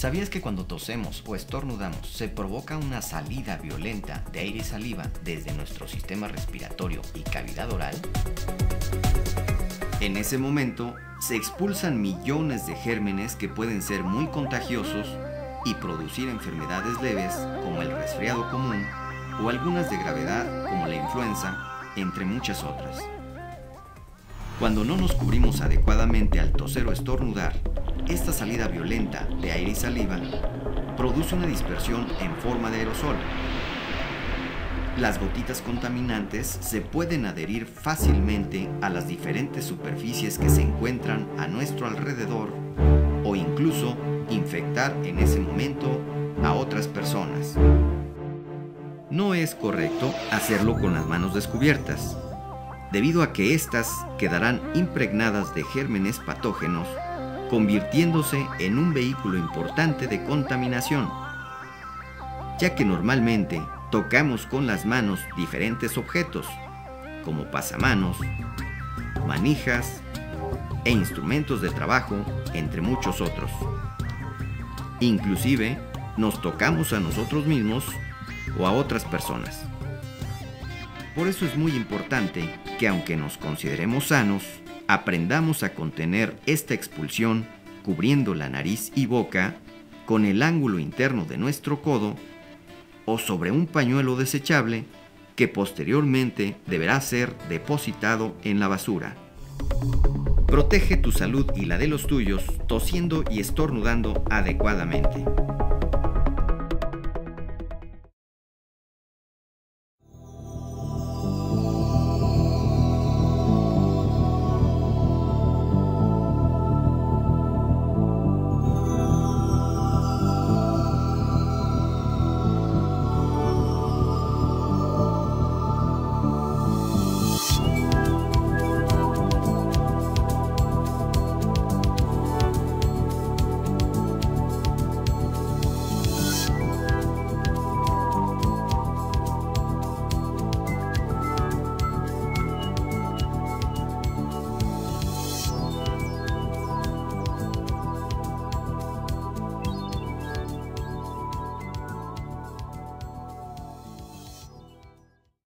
¿Sabías que cuando tosemos o estornudamos se provoca una salida violenta de aire y saliva desde nuestro sistema respiratorio y cavidad oral? En ese momento se expulsan millones de gérmenes que pueden ser muy contagiosos y producir enfermedades leves como el resfriado común o algunas de gravedad como la influenza, entre muchas otras. Cuando no nos cubrimos adecuadamente al toser o estornudar, esta salida violenta de aire y saliva produce una dispersión en forma de aerosol. Las gotitas contaminantes se pueden adherir fácilmente a las diferentes superficies que se encuentran a nuestro alrededor o incluso infectar en ese momento a otras personas. No es correcto hacerlo con las manos descubiertas, debido a que éstas quedarán impregnadas de gérmenes patógenos, convirtiéndose en un vehículo importante de contaminación, ya que normalmente tocamos con las manos diferentes objetos, como pasamanos, manijas e instrumentos de trabajo, entre muchos otros. Inclusive, nos tocamos a nosotros mismos o a otras personas. Por eso es muy importante que, aunque nos consideremos sanos, aprendamos a contener esta expulsión cubriendo la nariz y boca con el ángulo interno de nuestro codo o sobre un pañuelo desechable que posteriormente deberá ser depositado en la basura. Protege tu salud y la de los tuyos tosiendo y estornudando adecuadamente.